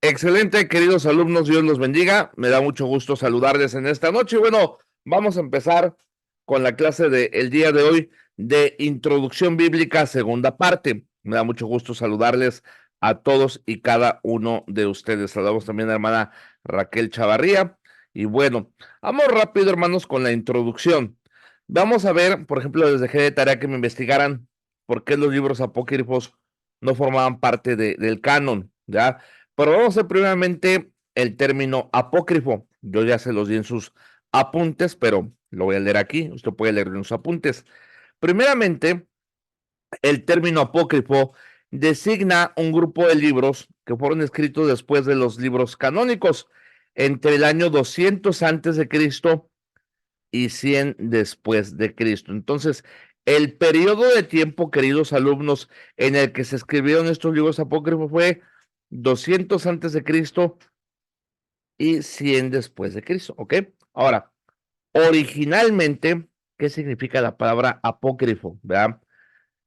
Excelente, queridos alumnos, Dios los bendiga. Me da mucho gusto saludarles en esta noche. Y bueno, vamos a empezar con la clase del día de hoy de Introducción Bíblica, segunda parte. Me da mucho gusto saludarles a todos y cada uno de ustedes. Saludamos también a la hermana Raquel Chavarría. Y bueno, vamos rápido, hermanos, con la introducción. Vamos a ver, por ejemplo, les dejé de tarea que me investigaran por qué los libros apócrifos no formaban parte del canon, ¿ya? Pero vamos a ver primeramente el término apócrifo. Yo ya se los di en sus apuntes, pero lo voy a leer aquí. Usted puede leer en sus apuntes. Primeramente, el término apócrifo designa un grupo de libros que fueron escritos después de los libros canónicos, entre el año 200 antes de Cristo y 100 después de Cristo. Entonces, el periodo de tiempo, queridos alumnos, en el que se escribieron estos libros apócrifos fue 200 antes de Cristo y 100 después de Cristo, ¿ok? Ahora, originalmente, ¿qué significa la palabra apócrifo? ¿Verdad?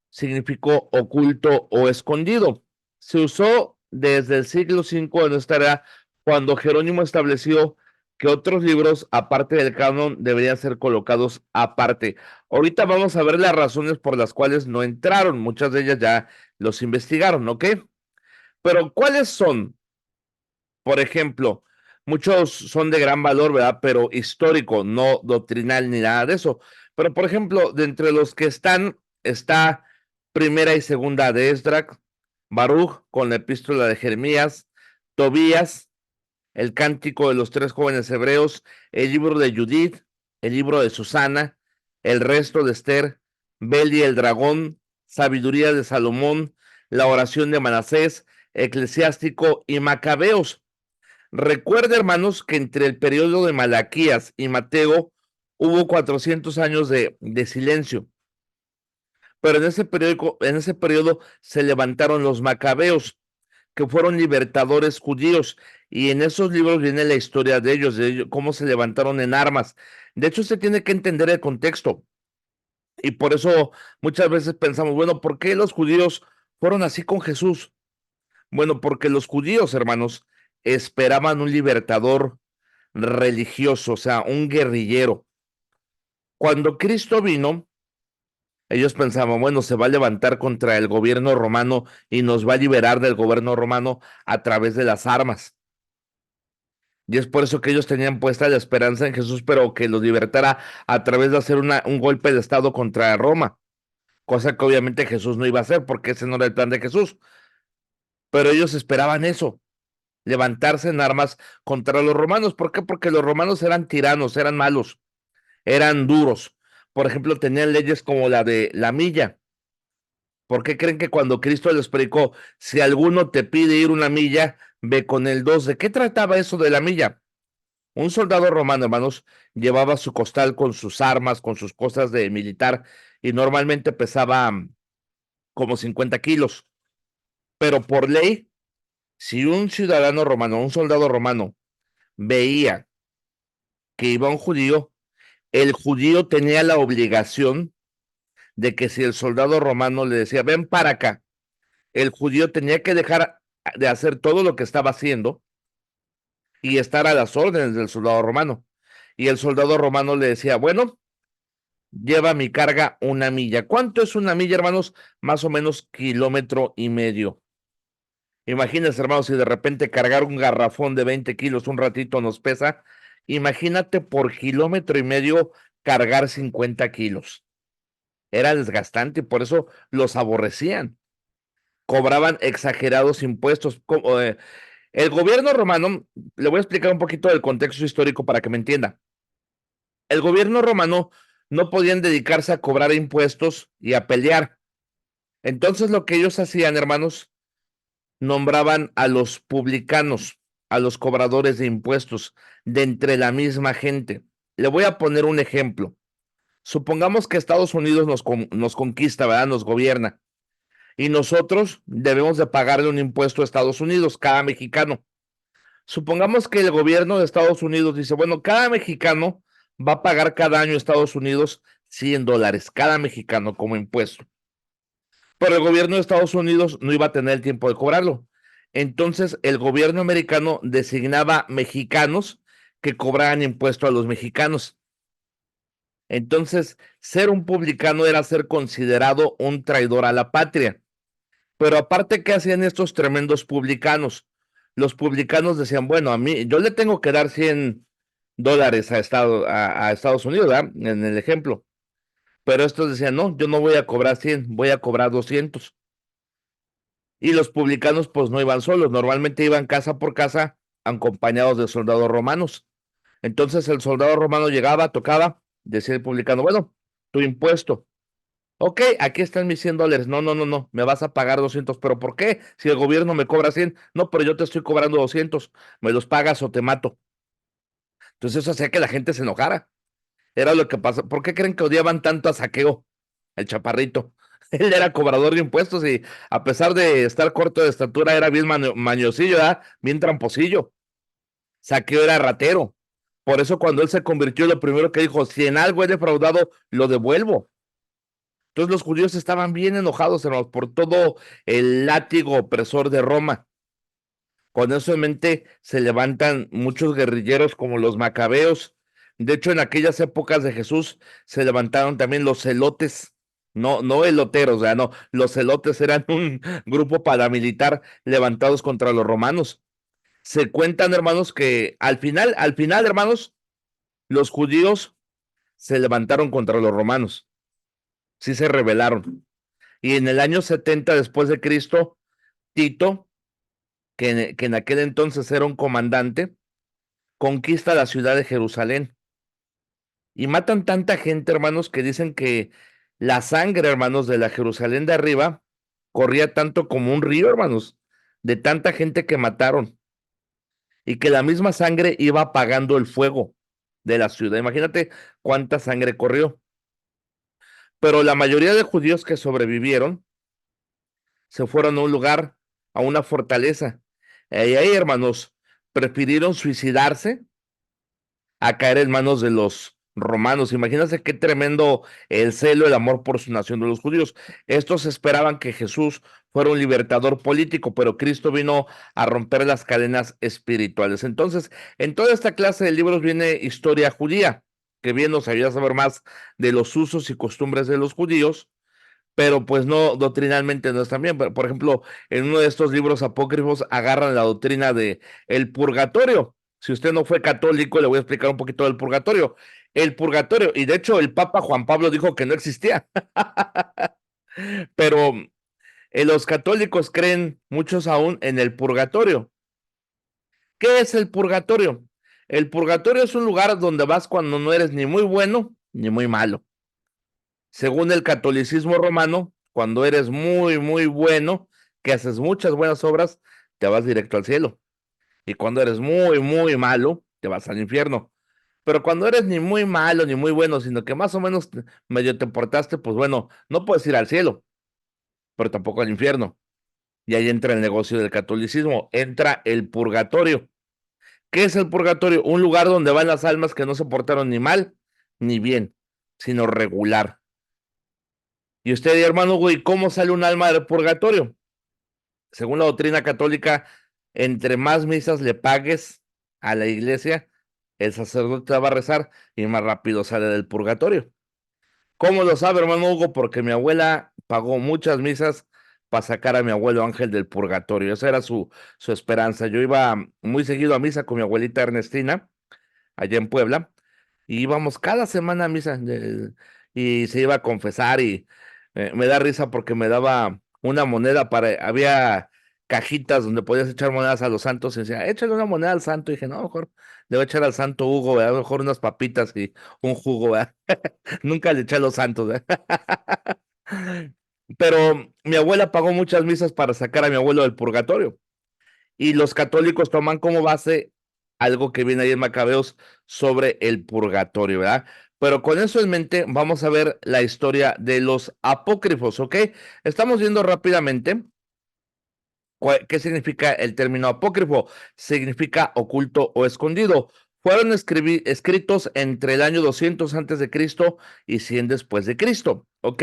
Significó oculto o escondido. Se usó desde el siglo V de nuestra era, cuando Jerónimo estableció que otros libros, aparte del canon, deberían ser colocados aparte. Ahorita vamos a ver las razones por las cuales no entraron. Muchas de ellas ya los investigaron, ¿ok? Pero ¿cuáles son? Por ejemplo, muchos son de gran valor, ¿verdad? Pero histórico, no doctrinal ni nada de eso. Pero, por ejemplo, de entre los que está Primera y Segunda de Esdras, Baruch con la Epístola de Jeremías, Tobías, el Cántico de los Tres Jóvenes Hebreos, el libro de Judith, el libro de Susana, el resto de Esther, Bel y el Dragón, Sabiduría de Salomón, la oración de Manasés, Eclesiástico y Macabeos. Recuerda, hermanos, que entre el periodo de Malaquías y Mateo hubo 400 años de silencio, pero en ese periodo se levantaron los macabeos, que fueron libertadores judíos, y en esos libros viene la historia de ellos, cómo se levantaron en armas. De hecho, se tiene que entender el contexto, y por eso muchas veces pensamos, bueno, ¿por qué los judíos fueron así con Jesús? Bueno, porque los judíos, hermanos, esperaban un libertador religioso, o sea, un guerrillero. Cuando Cristo vino, ellos pensaban, bueno, se va a levantar contra el gobierno romano y nos va a liberar del gobierno romano a través de las armas. Y es por eso que ellos tenían puesta la esperanza en Jesús, pero que los libertara a través de hacer un golpe de estado contra Roma, cosa que obviamente Jesús no iba a hacer, porque ese no era el plan de Jesús. Pero ellos esperaban eso, levantarse en armas contra los romanos. ¿Por qué? Porque los romanos eran tiranos, eran malos, eran duros. Por ejemplo, tenían leyes como la de la milla. ¿Por qué creen que cuando Cristo les predicó, si alguno te pide ir una milla, ve con el dos? ¿De qué trataba eso de la milla? Un soldado romano, hermanos, llevaba su costal con sus armas, con sus cosas de militar, y normalmente pesaba como 50 kilos. Pero por ley, si un ciudadano romano, un soldado romano, veía que iba un judío, el judío tenía la obligación de que si el soldado romano le decía, ven para acá, el judío tenía que dejar de hacer todo lo que estaba haciendo y estar a las órdenes del soldado romano. Y el soldado romano le decía, bueno, lleva mi carga una milla. ¿Cuánto es una milla, hermanos? Más o menos kilómetro y medio. Imagínense, hermanos, si de repente cargar un garrafón de 20 kilos un ratito nos pesa, imagínate por kilómetro y medio cargar 50 kilos. Era desgastante y por eso los aborrecían. Cobraban exagerados impuestos. El gobierno romano, le voy a explicar un poquito del contexto histórico para que me entienda. El gobierno romano no podían dedicarse a cobrar impuestos y a pelear. Entonces lo que ellos hacían, hermanos, nombraban a los publicanos, a los cobradores de impuestos, de entre la misma gente. Le voy a poner un ejemplo. Supongamos que Estados Unidos nos conquista, ¿verdad? Nos gobierna. Y nosotros debemos de pagarle un impuesto a Estados Unidos, cada mexicano. Supongamos que el gobierno de Estados Unidos dice, bueno, cada mexicano va a pagar cada año a Estados Unidos $100, cada mexicano como impuesto. Pero el gobierno de Estados Unidos no iba a tener el tiempo de cobrarlo. Entonces el gobierno americano designaba mexicanos que cobraban impuesto a los mexicanos. Entonces, ser un publicano era ser considerado un traidor a la patria. Pero aparte, ¿qué hacían estos tremendos publicanos? Los publicanos decían, bueno, a mí, yo le tengo que dar $100 a Estados Unidos, ¿verdad? En el ejemplo. Pero estos decían, no, yo no voy a cobrar 100, voy a cobrar 200. Y los publicanos pues no iban solos, normalmente iban casa por casa acompañados de soldados romanos. Entonces el soldado romano llegaba, tocaba, decía el publicano, bueno, tu impuesto. Ok, aquí están mis $100. No, no, no, no, me vas a pagar 200. ¿Pero por qué? Si el gobierno me cobra 100. No, pero yo te estoy cobrando 200. ¿Me los pagas o te mato? Entonces eso hacía que la gente se enojara. Era lo que pasa. ¿Por qué creen que odiaban tanto a Saqueo, el chaparrito? Él era cobrador de impuestos y a pesar de estar corto de estatura, era bien mañosillo, ¿verdad? Bien tramposillo. Saqueo era ratero. Por eso cuando él se convirtió, lo primero que dijo, si en algo he defraudado, lo devuelvo. Entonces los judíos estaban bien enojados, hermanos, por todo el látigo opresor de Roma. Con eso en mente se levantan muchos guerrilleros como los macabeos. De hecho, en aquellas épocas de Jesús se levantaron también los celotes, no eloteros, o sea, no, los celotes eran un grupo paramilitar levantados contra los romanos. Se cuentan, hermanos, que al final, hermanos, los judíos se levantaron contra los romanos, sí se rebelaron. Y en el año 70 después de Cristo, Tito, que en aquel entonces era un comandante, conquista la ciudad de Jerusalén. Y matan tanta gente, hermanos, que dicen que la sangre, hermanos, de la Jerusalén de arriba corría tanto como un río, hermanos, de tanta gente que mataron. Y que la misma sangre iba apagando el fuego de la ciudad. Imagínate cuánta sangre corrió. Pero la mayoría de judíos que sobrevivieron se fueron a un lugar, a una fortaleza. Y ahí, hermanos, prefirieron suicidarse a caer en manos de los romanos. Imagínense qué tremendo el celo, el amor por su nación de los judíos. Estos esperaban que Jesús fuera un libertador político, pero Cristo vino a romper las cadenas espirituales. Entonces, en toda esta clase de libros viene historia judía, que bien nos ayuda a saber más de los usos y costumbres de los judíos, pero pues no, doctrinalmente no están bien. Por ejemplo, en uno de estos libros apócrifos agarran la doctrina de el purgatorio. Si usted no fue católico, le voy a explicar un poquito del purgatorio. El purgatorio, y de hecho el Papa Juan Pablo dijo que no existía, pero los católicos creen muchos aún en el purgatorio. ¿Qué es el purgatorio? El purgatorio es un lugar donde vas cuando no eres ni muy bueno ni muy malo. Según el catolicismo romano, cuando eres muy, muy bueno, que haces muchas buenas obras, te vas directo al cielo. Y cuando eres muy, muy malo, te vas al infierno. Pero cuando eres ni muy malo ni muy bueno, sino que más o menos medio te portaste, pues bueno, no puedes ir al cielo, pero tampoco al infierno. Y ahí entra el negocio del catolicismo, entra el purgatorio. ¿Qué es el purgatorio? Un lugar donde van las almas que no se portaron ni mal ni bien, sino regular. Y usted, hermano, güey, ¿cómo sale un alma del purgatorio? Según la doctrina católica, entre más misas le pagues a la iglesia, el sacerdote va a rezar y más rápido sale del purgatorio. ¿Cómo lo sabe, hermano Hugo? Porque mi abuela pagó muchas misas para sacar a mi abuelo Ángel del purgatorio. Esa era su esperanza. Yo iba muy seguido a misa con mi abuelita Ernestina, allá en Puebla, y íbamos cada semana a misa y se iba a confesar y me da risa porque me daba una moneda había cajitas donde podías echar monedas a los santos y decía, échale una moneda al santo. Y dije, no, mejor le voy a echar al santo Hugo, ¿verdad? Mejor unas papitas y un jugo, ¿verdad? Nunca le eché a los santos, ¿verdad? Pero mi abuela pagó muchas misas para sacar a mi abuelo del purgatorio. Y los católicos toman como base algo que viene ahí en Macabeos sobre el purgatorio, ¿verdad? Pero con eso en mente, vamos a ver la historia de los apócrifos, ¿ok? Estamos viendo rápidamente qué significa el término apócrifo. Significa oculto o escondido. Fueron escritos entre el año 200 antes de Cristo y 100 después de Cristo, ¿ok?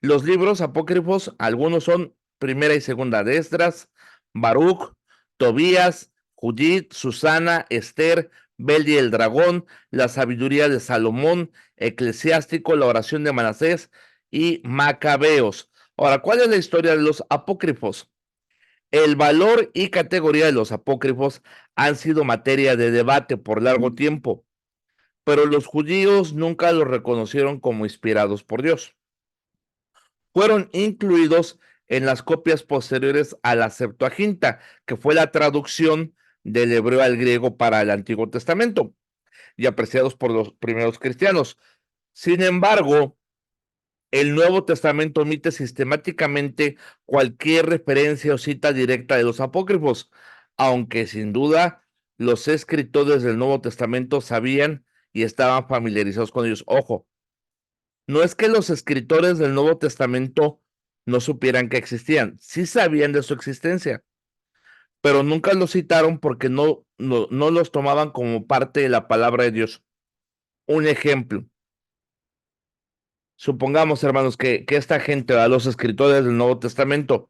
Los libros apócrifos, algunos son Primera y Segunda de Esdras, Baruch, Tobías, Judith, Susana, Esther, Bel y el dragón, la sabiduría de Salomón, Eclesiástico, la oración de Manasés y Macabeos. Ahora, ¿cuál es la historia de los apócrifos? El valor y categoría de los apócrifos han sido materia de debate por largo tiempo, pero los judíos nunca los reconocieron como inspirados por Dios. Fueron incluidos en las copias posteriores a la Septuaginta, que fue la traducción del hebreo al griego para el Antiguo Testamento, y apreciados por los primeros cristianos. Sin embargo, el Nuevo Testamento omite sistemáticamente cualquier referencia o cita directa de los apócrifos, aunque sin duda los escritores del Nuevo Testamento sabían y estaban familiarizados con ellos. Ojo, no es que los escritores del Nuevo Testamento no supieran que existían, sí sabían de su existencia, pero nunca los citaron porque no los tomaban como parte de la palabra de Dios. Un ejemplo, supongamos, hermanos, que esta gente, a los escritores del Nuevo Testamento,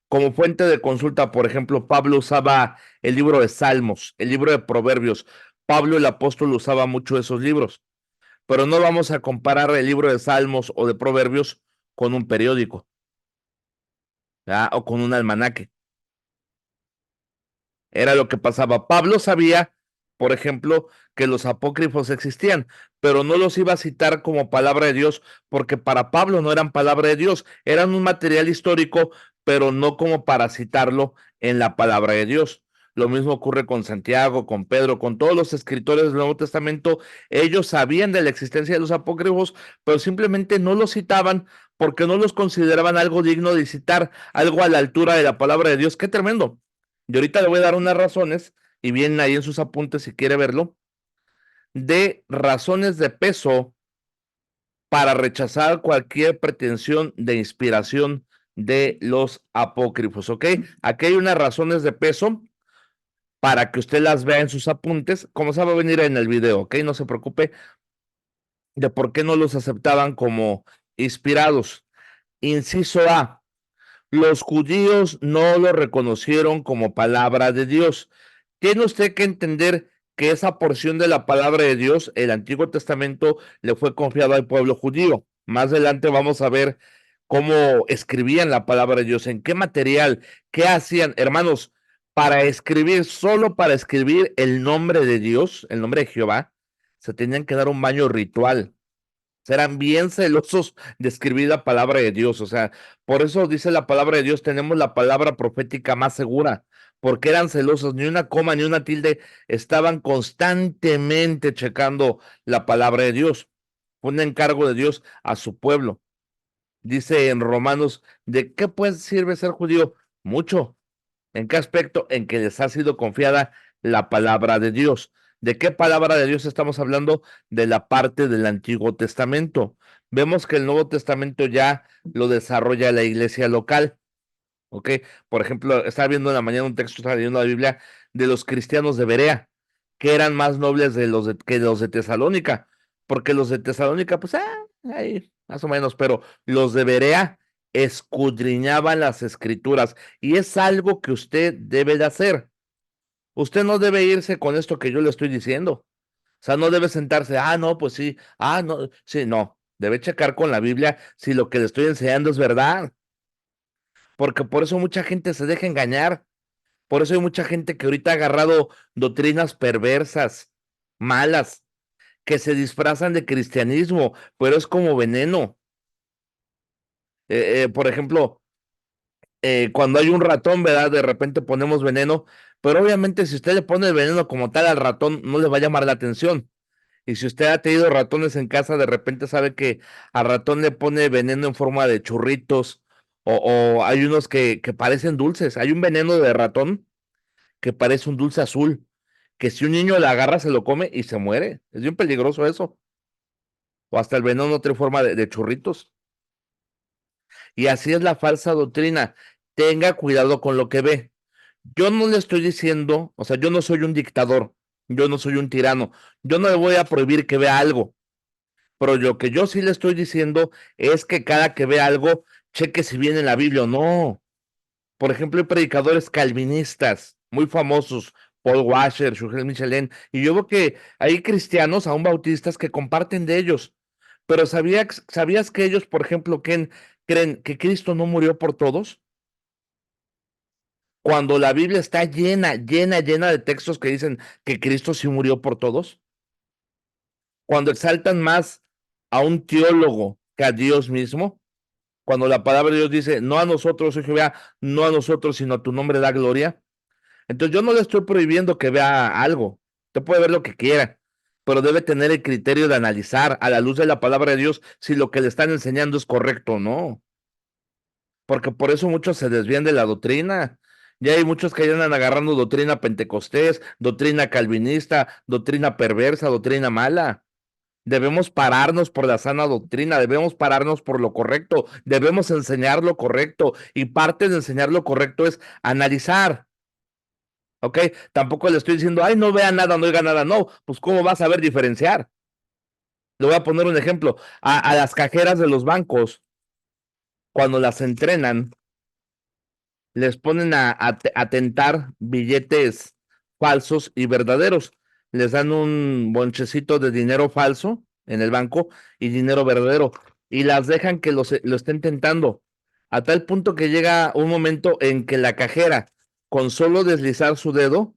como fuente de consulta, por ejemplo, Pablo usaba el libro de Salmos, el libro de Proverbios. Pablo el apóstol usaba mucho esos libros, pero no vamos a comparar el libro de Salmos o de Proverbios con un periódico, ¿verdad? O con un almanaque. Era lo que pasaba. Pablo sabía, por ejemplo, que los apócrifos existían, pero no los iba a citar como palabra de Dios, porque para Pablo no eran palabra de Dios, eran un material histórico, pero no como para citarlo en la palabra de Dios. Lo mismo ocurre con Santiago, con Pedro, con todos los escritores del Nuevo Testamento. Ellos sabían de la existencia de los apócrifos, pero simplemente no los citaban porque no los consideraban algo digno de citar, algo a la altura de la palabra de Dios. Qué tremendo. Y ahorita le voy a dar unas razones, y vienen ahí en sus apuntes si quiere verlo, de razones de peso para rechazar cualquier pretensión de inspiración de los apócrifos, ¿ok? Aquí hay unas razones de peso para que usted las vea en sus apuntes, como se va a venir en el video, ¿ok? No se preocupe de por qué no los aceptaban como inspirados. Inciso A. Los judíos no lo reconocieron como palabra de Dios. Tiene usted que entender que esa porción de la palabra de Dios, el Antiguo Testamento, le fue confiado al pueblo judío. Más adelante vamos a ver cómo escribían la palabra de Dios, en qué material, qué hacían. Hermanos, para escribir, solo para escribir el nombre de Dios, el nombre de Jehová, se tenían que dar un baño ritual. Serán bien celosos de escribir la palabra de Dios. O sea, por eso dice la palabra de Dios, tenemos la palabra profética más segura, porque eran celosos, ni una coma ni una tilde, estaban constantemente checando la palabra de Dios. Fue un encargo de Dios a su pueblo. Dice en Romanos, ¿de qué pues sirve ser judío? Mucho. ¿En qué aspecto? En que les ha sido confiada la palabra de Dios. ¿De qué palabra de Dios estamos hablando? De la parte del Antiguo Testamento. Vemos que el Nuevo Testamento ya lo desarrolla la iglesia local. ¿Ok? Por ejemplo, estaba viendo en la mañana un texto, estaba leyendo la Biblia, de los cristianos de Berea, que eran más nobles que los de Tesalónica, porque los de Tesalónica, pues, ahí, más o menos, pero los de Berea escudriñaban las escrituras, y es algo que usted debe de hacer. Usted no debe irse con esto que yo le estoy diciendo. O sea, no debe sentarse, no, pues sí, no, sí, no. Debe checar con la Biblia si lo que le estoy enseñando es verdad, porque por eso mucha gente se deja engañar. Por eso hay mucha gente que ahorita ha agarrado doctrinas perversas, malas, que se disfrazan de cristianismo, pero es como veneno. Por ejemplo, cuando hay un ratón, ¿verdad? De repente ponemos veneno, pero obviamente si usted le pone el veneno como tal al ratón, no le va a llamar la atención. Y si usted ha tenido ratones en casa, de repente sabe que al ratón le pone veneno en forma de churritos, o hay unos que parecen dulces. Hay un veneno de ratón que parece un dulce azul, que si un niño la agarra se lo come y se muere. Es bien peligroso eso. O hasta el veneno tiene forma de churritos. Y así es la falsa doctrina. Tenga cuidado con lo que ve. Yo no le estoy diciendo, o sea, yo no soy un dictador, yo no soy un tirano, yo no le voy a prohibir que vea algo, pero lo que yo sí le estoy diciendo es que cada que vea algo, cheque si viene en la Biblia o no. Por ejemplo, hay predicadores calvinistas muy famosos, Paul Washer, Shugel Michelin, y yo veo que hay cristianos, aún bautistas, que comparten de ellos. Pero ¿sabías que ellos, por ejemplo, creen que Cristo no murió por todos? Cuando la Biblia está llena, llena, llena de textos que dicen que Cristo sí murió por todos. Cuando exaltan más a un teólogo que a Dios mismo, cuando la palabra de Dios dice, no a nosotros, oh Jehová, no a nosotros, sino a tu nombre da gloria. Entonces yo no le estoy prohibiendo que vea algo, usted puede ver lo que quiera, pero debe tener el criterio de analizar a la luz de la palabra de Dios si lo que le están enseñando es correcto o no, porque por eso muchos se desvían de la doctrina. Ya hay muchos que ya andan agarrando doctrina pentecostés, doctrina calvinista, doctrina perversa, doctrina mala. Debemos pararnos por la sana doctrina, debemos pararnos por lo correcto, debemos enseñar lo correcto y parte de enseñar lo correcto es analizar. ¿Ok? Tampoco le estoy diciendo, ay, no vea nada, no oiga nada. No, pues ¿cómo vas a saber diferenciar? Le voy a poner un ejemplo. A las cajeras de los bancos, cuando las entrenan, les ponen a tentar billetes falsos y verdaderos. Les dan un bonchecito de dinero falso en el banco y dinero verdadero. Y las dejan que lo estén tentando. A tal punto que llega un momento en que la cajera, con solo deslizar su dedo,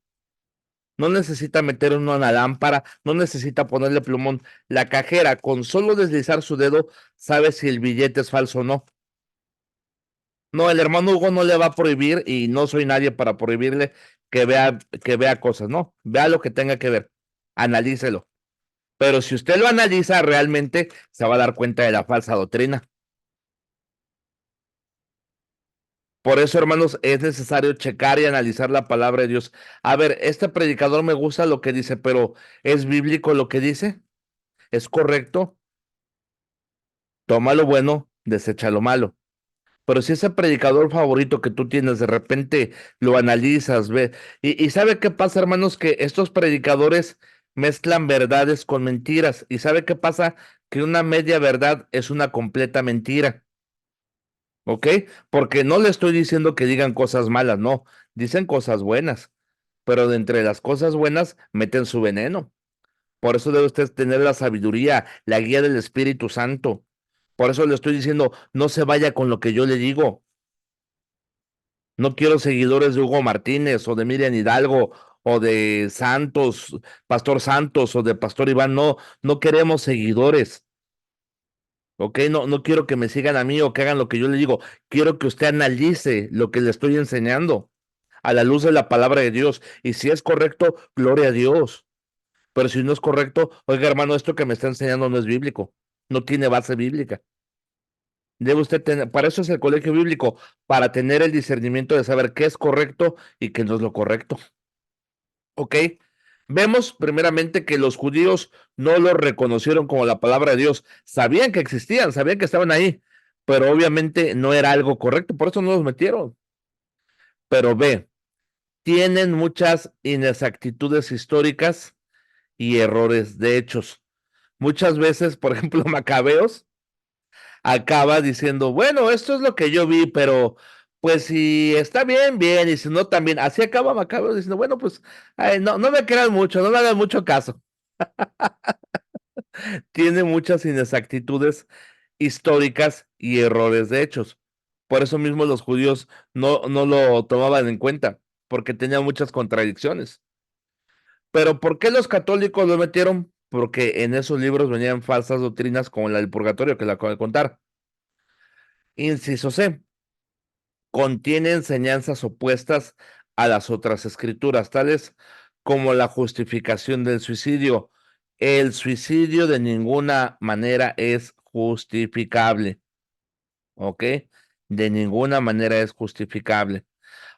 no necesita meter uno en la lámpara, no necesita ponerle plumón. La cajera, con solo deslizar su dedo, sabe si el billete es falso o no. No, el hermano Hugo no le va a prohibir y no soy nadie para prohibirle que vea cosas, no. Vea lo que tenga que ver, analícelo. Pero si usted lo analiza realmente, se va a dar cuenta de la falsa doctrina. Por eso, hermanos, es necesario checar y analizar la palabra de Dios. A ver, este predicador me gusta lo que dice, pero ¿es bíblico lo que dice? ¿Es correcto? Toma lo bueno, desecha lo malo. Pero si ese predicador favorito que tú tienes, de repente lo analizas, ve, y ¿sabe qué pasa, hermanos? Que estos predicadores mezclan verdades con mentiras. ¿Y sabe qué pasa? Que una media verdad es una completa mentira, ¿ok? Porque no le estoy diciendo que digan cosas malas, no, dicen cosas buenas, pero de entre las cosas buenas meten su veneno. Por eso debe usted tener la sabiduría, la guía del Espíritu Santo. Por eso le estoy diciendo, no se vaya con lo que yo le digo. No quiero seguidores de Hugo Martínez o de Miriam Hidalgo o de Santos, Pastor Santos o de Pastor Iván. No, no queremos seguidores. ¿Ok? No, no quiero que me sigan a mí o que hagan lo que yo le digo. Quiero que usted analice lo que le estoy enseñando a la luz de la palabra de Dios. Y si es correcto, gloria a Dios. Pero si no es correcto, oiga, hermano, esto que me está enseñando no es bíblico. No tiene base bíblica. Debe usted tener, para eso es el colegio bíblico, para tener el discernimiento de saber qué es correcto y qué no es lo correcto. ¿Ok? Vemos primeramente que los judíos no lo reconocieron como la palabra de Dios. Sabían que existían, sabían que estaban ahí, pero obviamente no era algo correcto, por eso no los metieron. Pero ve, tienen muchas inexactitudes históricas y errores de hechos. Muchas veces, por ejemplo, Macabeos acaba diciendo, bueno, esto es lo que yo vi, pero pues si está bien, bien, y si no, también. Así acaba Macabeo diciendo, bueno, pues ay, no, no me crean mucho, no me hagan mucho caso. Tiene muchas inexactitudes históricas y errores de hechos. Por eso mismo los judíos no lo tomaban en cuenta, porque tenía muchas contradicciones. Pero ¿por qué los católicos lo metieron? Porque en esos libros venían falsas doctrinas como la del purgatorio que le acabo de contar. Inciso C, contiene enseñanzas opuestas a las otras escrituras, tales como la justificación del suicidio. El suicidio de ninguna manera es justificable, ¿ok? De ninguna manera es justificable.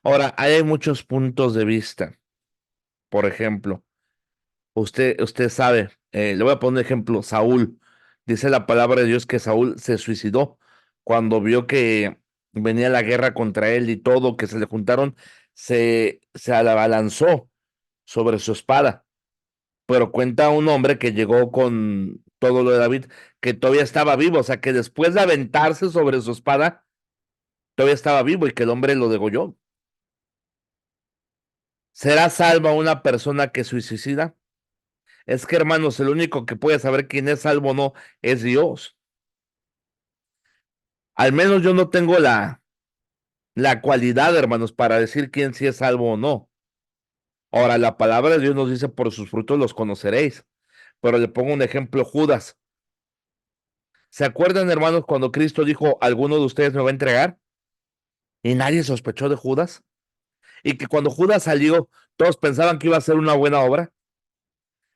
Ahora, hay muchos puntos de vista. Por ejemplo, usted sabe, le voy a poner un ejemplo, Saúl. Dice la palabra de Dios que Saúl se suicidó cuando vio que venía la guerra contra él y todo, que se le juntaron, se abalanzó sobre su espada. Pero cuenta un hombre que llegó con todo lo de David, que todavía estaba vivo, o sea, que después de aventarse sobre su espada, todavía estaba vivo y que el hombre lo degolló. ¿Será salva una persona que suicida? Es que, hermanos, el único que puede saber quién es salvo o no es Dios. Al menos yo no tengo la cualidad, hermanos, para decir quién sí es salvo o no. Ahora, la palabra de Dios nos dice, por sus frutos los conoceréis. Pero le pongo un ejemplo, Judas. ¿Se acuerdan, hermanos, cuando Cristo dijo, alguno de ustedes me va a entregar? Y nadie sospechó de Judas. Y que cuando Judas salió, todos pensaban que iba a ser una buena obra.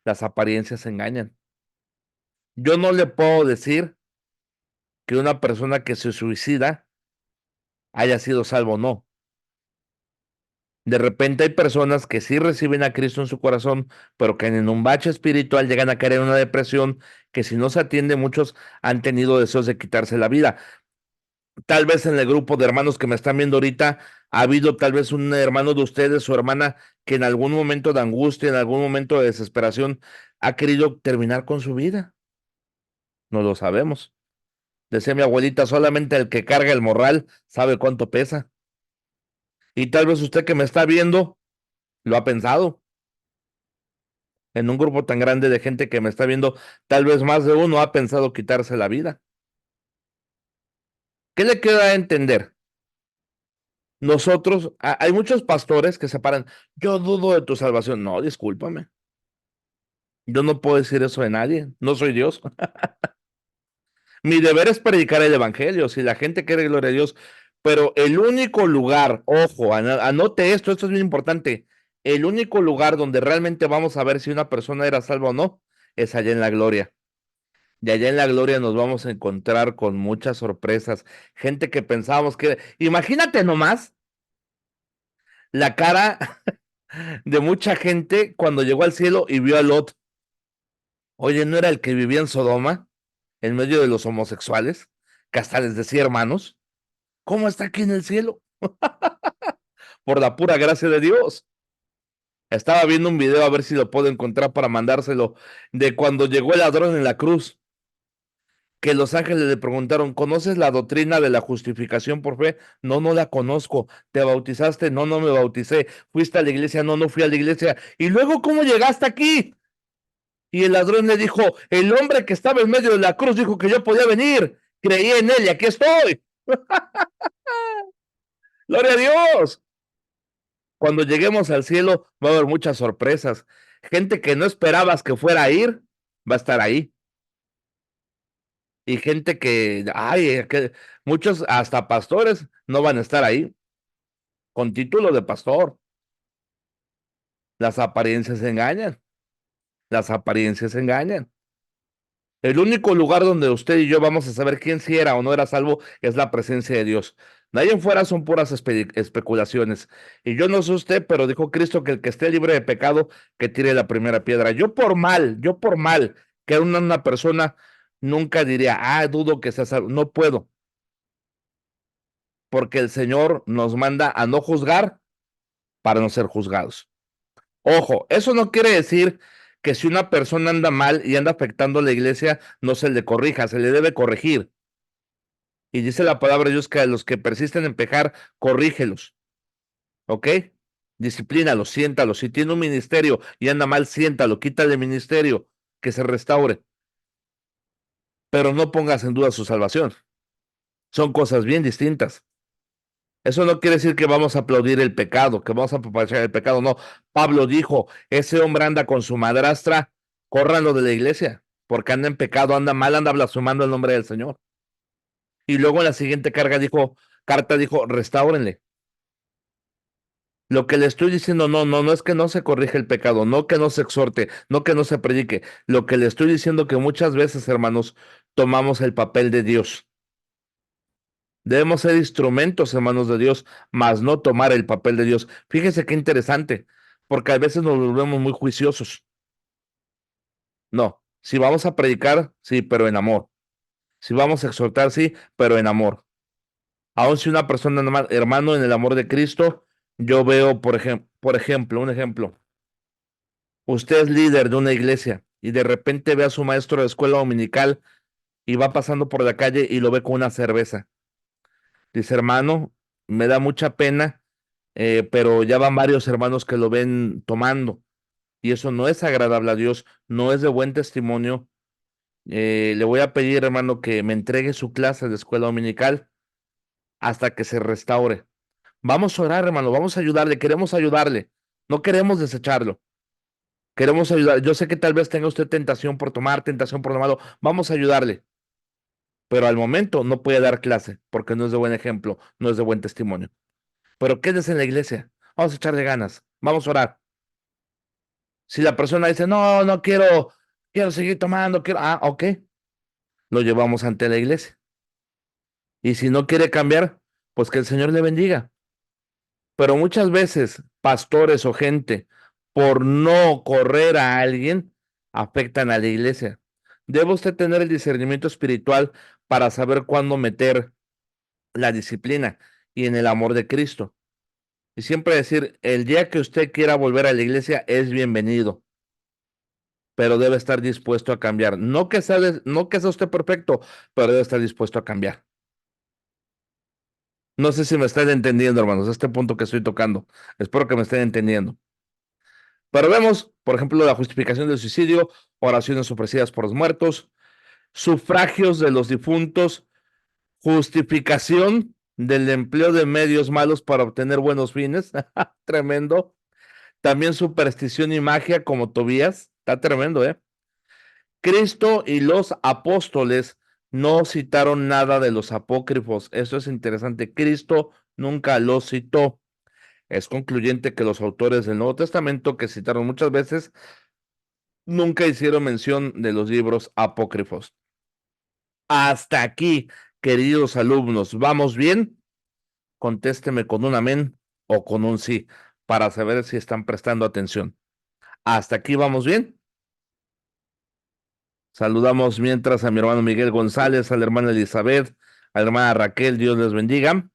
Las apariencias engañan. Yo no le puedo decir que una persona que se suicida haya sido salvo o no. De repente hay personas que sí reciben a Cristo en su corazón, pero que en un bache espiritual llegan a caer en una depresión que si no se atiende, muchos han tenido deseos de quitarse la vida. Tal vez en el grupo de hermanos que me están viendo ahorita, ha habido tal vez un hermano de ustedes o hermana que en algún momento de angustia, en algún momento de desesperación, ha querido terminar con su vida. No lo sabemos. Decía mi abuelita, solamente el que carga el morral sabe cuánto pesa. Y tal vez usted que me está viendo lo ha pensado. En un grupo tan grande de gente que me está viendo, tal vez más de uno ha pensado quitarse la vida. ¿Qué le queda a entender? Nosotros, hay muchos pastores que se paran, yo dudo de tu salvación. No, discúlpame. Yo no puedo decir eso de nadie. No soy Dios. Mi deber es predicar el evangelio. Si la gente quiere gloria a Dios, pero el único lugar, ojo, anote esto, esto es bien importante. El único lugar donde realmente vamos a ver si una persona era salva o no es allá en la gloria. Y allá en la gloria nos vamos a encontrar con muchas sorpresas. Gente que pensábamos que. Imagínate nomás la cara de mucha gente cuando llegó al cielo y vio a Lot. Oye, ¿no era el que vivía en Sodoma, en medio de los homosexuales? Que hasta les decía hermanos. ¿Cómo está aquí en el cielo? Por la pura gracia de Dios. Estaba viendo un video a ver si lo puedo encontrar para mandárselo de cuando llegó el ladrón en la cruz. Que los ángeles le preguntaron, ¿conoces la doctrina de la justificación por fe? No, no la conozco. ¿Te bautizaste? No, no me bauticé. ¿Fuiste a la iglesia? No, no fui a la iglesia. ¿Y luego cómo llegaste aquí? Y el ladrón le dijo, el hombre que estaba en medio de la cruz dijo que yo podía venir. Creí en él y aquí estoy. Gloria a Dios. Cuando lleguemos al cielo va a haber muchas sorpresas. Gente que no esperabas que fuera a ir, va a estar ahí. Y gente que, ay, que muchos, hasta pastores, no van a estar ahí, con título de pastor. Las apariencias engañan, las apariencias engañan. El único lugar donde usted y yo vamos a saber quién sí era o no era salvo es la presencia de Dios. De ahí en fuera son puras especulaciones. Y yo no sé usted, pero dijo Cristo que el que esté libre de pecado, que tire la primera piedra. Yo por mal, que era una persona, nunca diría, dudo que sea salvo. No puedo, porque el Señor nos manda a no juzgar para no ser juzgados. Ojo, eso no quiere decir que si una persona anda mal y anda afectando a la iglesia, no se le corrija, se le debe corregir. Y dice la palabra de Dios que a los que persisten en pecar, corrígelos, ¿ok? Disciplínalos, siéntalos. Si tiene un ministerio y anda mal, siéntalo, quítale el ministerio, que se restaure. Pero no pongas en duda su salvación. Son cosas bien distintas. Eso no quiere decir que vamos a aplaudir el pecado, que vamos a apapachar el pecado, no. Pablo dijo, ese hombre anda con su madrastra, córranlo de la iglesia, porque anda en pecado, anda mal, anda blasfemando el nombre del Señor. Y luego en la siguiente carta dijo, restáurenle. Lo que le estoy diciendo, no es que no se corrige el pecado, no que no se exhorte, no que no se predique. Lo que le estoy diciendo que muchas veces, hermanos, tomamos el papel de Dios. Debemos ser instrumentos, hermanos de Dios, mas no tomar el papel de Dios. Fíjese qué interesante, porque a veces nos volvemos muy juiciosos. No, si vamos a predicar, sí, pero en amor. Si vamos a exhortar, sí, pero en amor. Aun si una persona, hermano, en el amor de Cristo, yo veo, por ejemplo, un ejemplo. Usted es líder de una iglesia y de repente ve a su maestro de escuela dominical y va pasando por la calle y lo ve con una cerveza. Dice, hermano, me da mucha pena pero ya van varios hermanos que lo ven tomando y eso no es agradable a Dios, no es de buen testimonio. Le voy a pedir, hermano, que me entregue su clase de escuela dominical hasta que se restaure. Vamos a orar, hermano, vamos a ayudarle, queremos ayudarle, no queremos desecharlo. Queremos ayudar. Yo sé que tal vez tenga usted tentación por tomar, tentación por lo malo. Vamos a ayudarle. Pero al momento no puede dar clase porque no es de buen ejemplo, no es de buen testimonio. Pero quédese en la iglesia. Vamos a echarle ganas. Vamos a orar. Si la persona dice, no, no quiero, quiero seguir tomando, quiero. Ah, ok. Lo llevamos ante la iglesia. Y si no quiere cambiar, pues que el Señor le bendiga. Pero muchas veces, pastores o gente, por no correr a alguien, afectan a la iglesia. Debe usted tener el discernimiento espiritual para saber cuándo meter la disciplina y en el amor de Cristo. Y siempre decir, el día que usted quiera volver a la iglesia es bienvenido, pero debe estar dispuesto a cambiar. No que sea usted perfecto, pero debe estar dispuesto a cambiar. No sé si me están entendiendo, hermanos, este punto que estoy tocando. Espero que me estén entendiendo. Pero vemos, por ejemplo, la justificación del suicidio, oraciones ofrecidas por los muertos, sufragios de los difuntos, justificación del empleo de medios malos para obtener buenos fines. Tremendo. También superstición y magia como Tobías. Está tremendo, ¿eh? Cristo y los apóstoles no citaron nada de los apócrifos. Eso es interesante. Cristo nunca los citó. Es concluyente que los autores del Nuevo Testamento, que citaron muchas veces, nunca hicieron mención de los libros apócrifos. Hasta aquí, queridos alumnos, ¿vamos bien? Contésteme con un amén o con un sí para saber si están prestando atención. ¿Hasta aquí vamos bien? Saludamos mientras a mi hermano Miguel González, a la hermana Elizabeth, a la hermana Raquel, Dios les bendiga.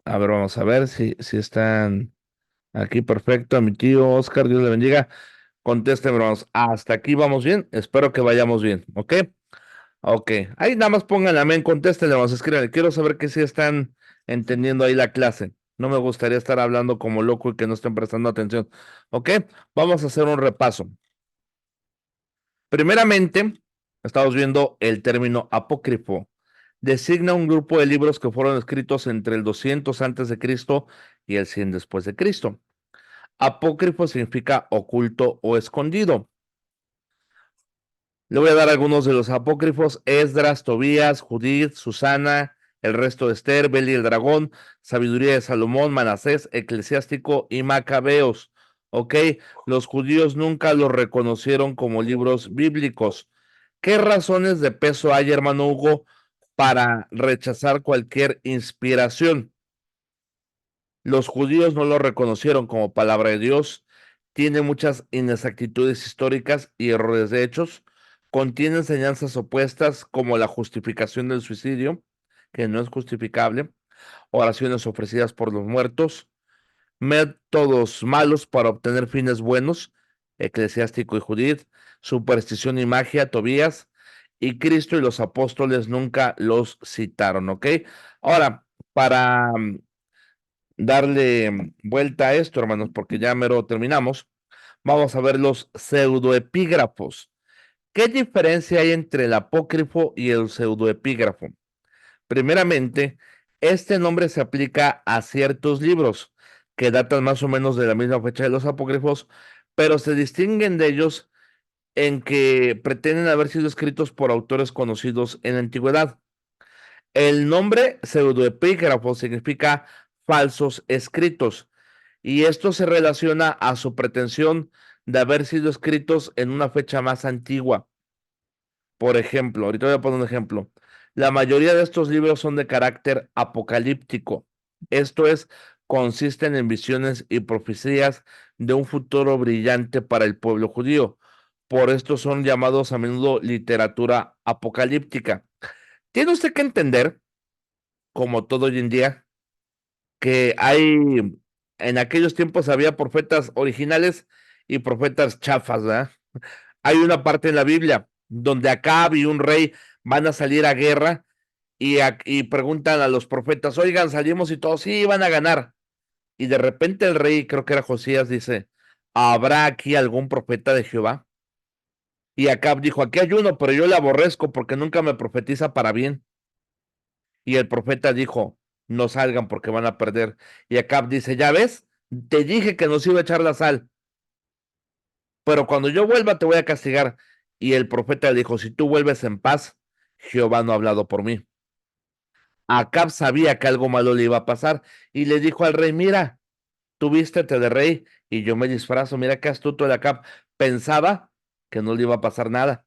A ver, vamos a ver si están aquí, perfecto. A mi tío Oscar, Dios le bendiga. Contésteme, hermanos. Hasta aquí vamos bien. Espero que vayamos bien, ¿ok? Ok. Ahí nada más pongan amén, contéstenle, hermanos, escríbanle. Quiero saber que sí están entendiendo ahí la clase. No me gustaría estar hablando como loco y que no estén prestando atención. ¿Ok? Vamos a hacer un repaso. Primeramente, estamos viendo el término apócrifo. Designa un grupo de libros que fueron escritos entre el 200 antes de Cristo y el 100 después de Cristo. Apócrifo significa oculto o escondido. Le voy a dar algunos de los apócrifos: Esdras, Tobías, Judith, Susana, el resto de Esther, Beli el dragón, Sabiduría de Salomón, Manasés, Eclesiástico y Macabeos. Ok, los judíos nunca los reconocieron como libros bíblicos. ¿Qué razones de peso hay, hermano Hugo, para rechazar cualquier inspiración? Los judíos no lo reconocieron como palabra de Dios, tiene muchas inexactitudes históricas y errores de hechos, contiene enseñanzas opuestas como la justificación del suicidio, que no es justificable, oraciones ofrecidas por los muertos, métodos malos para obtener fines buenos, Eclesiástico y Judith, superstición y magia, Tobías, y Cristo y los apóstoles nunca los citaron, ¿ok? Ahora, para darle vuelta a esto, hermanos, porque ya mero terminamos, vamos a ver los pseudoepígrafos. ¿Qué diferencia hay entre el apócrifo y el pseudoepígrafo? Primeramente, este nombre se aplica a ciertos libros que datan más o menos de la misma fecha de los apócrifos, pero se distinguen de ellos en que pretenden haber sido escritos por autores conocidos en la antigüedad. El nombre pseudoepígrafo significa falsos escritos, y esto se relaciona a su pretensión de haber sido escritos en una fecha más antigua. Por ejemplo, ahorita voy a poner un ejemplo. La mayoría de estos libros son de carácter apocalíptico. Esto es, consisten en visiones y profecías de un futuro brillante para el pueblo judío. Por esto son llamados a menudo literatura apocalíptica. Tiene usted que entender, como todo hoy en día, que hay, en aquellos tiempos había profetas originales y profetas chafas, ¿verdad? Hay una parte en la Biblia donde Acab y un rey van a salir a guerra y preguntan a los profetas, oigan, salimos y todos, sí, van a ganar. Y de repente el rey, creo que era Josías, dice, ¿habrá aquí algún profeta de Jehová? Y Acab dijo, aquí hay uno, pero yo le aborrezco porque nunca me profetiza para bien. Y el profeta dijo, no salgan porque van a perder. Y Acab dice, ya ves, te dije que nos iba a echar la sal, pero cuando yo vuelva te voy a castigar. Y el profeta le dijo, si tú vuelves en paz, Jehová no ha hablado por mí. Acab sabía que algo malo le iba a pasar y le dijo al rey, mira, tú vístete de rey y yo me disfrazo, mira qué astuto el Acab. Pensaba que no le iba a pasar nada.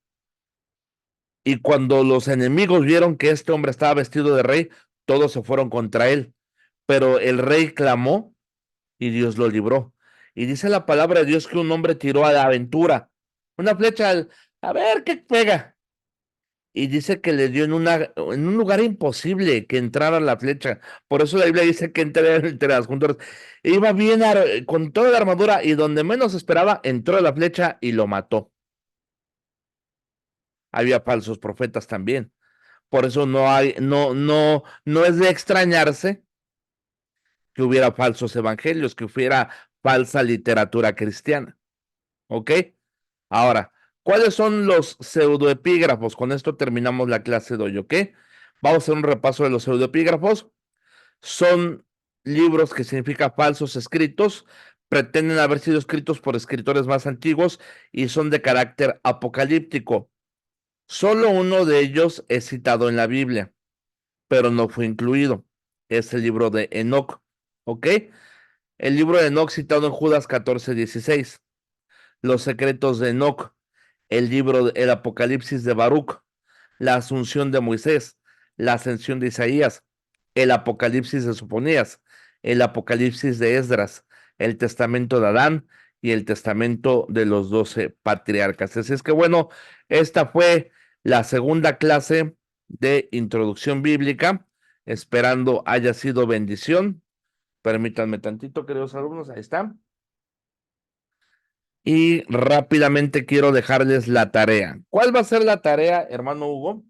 Y cuando los enemigos vieron que este hombre estaba vestido de rey, todos se fueron contra él. Pero el rey clamó y Dios lo libró. Y dice la palabra de Dios que un hombre tiró a la aventura una flecha a ver qué pega. Y dice que le dio en un lugar imposible que entrara la flecha. Por eso la Biblia dice que entre las junturas. Iba bien con toda la armadura y donde menos esperaba, entró la flecha y lo mató. Había falsos profetas también. Por eso no es de extrañarse que hubiera falsos evangelios, que hubiera falsa literatura cristiana. ¿Ok? Ahora, ¿cuáles son los pseudoepígrafos? Con esto terminamos la clase de hoy, ¿ok? Vamos a hacer un repaso de los pseudoepígrafos. Son libros que significa falsos escritos, pretenden haber sido escritos por escritores más antiguos y son de carácter apocalíptico. Solo uno de ellos es citado en la Biblia, pero no fue incluido. Es el libro de Enoc, ¿ok? El libro de Enoc citado en Judas 14:16. Los secretos de Enoc, el Apocalipsis de Baruch, la asunción de Moisés, la ascensión de Isaías, el Apocalipsis de Sofonías, el Apocalipsis de Esdras, el testamento de Adán y el testamento de los 12 patriarcas. Así es que bueno, esta fue la segunda clase de introducción bíblica, esperando haya sido bendición. Permítanme tantito, queridos alumnos, ahí está. Y rápidamente quiero dejarles la tarea. ¿Cuál va a ser la tarea, hermano Hugo?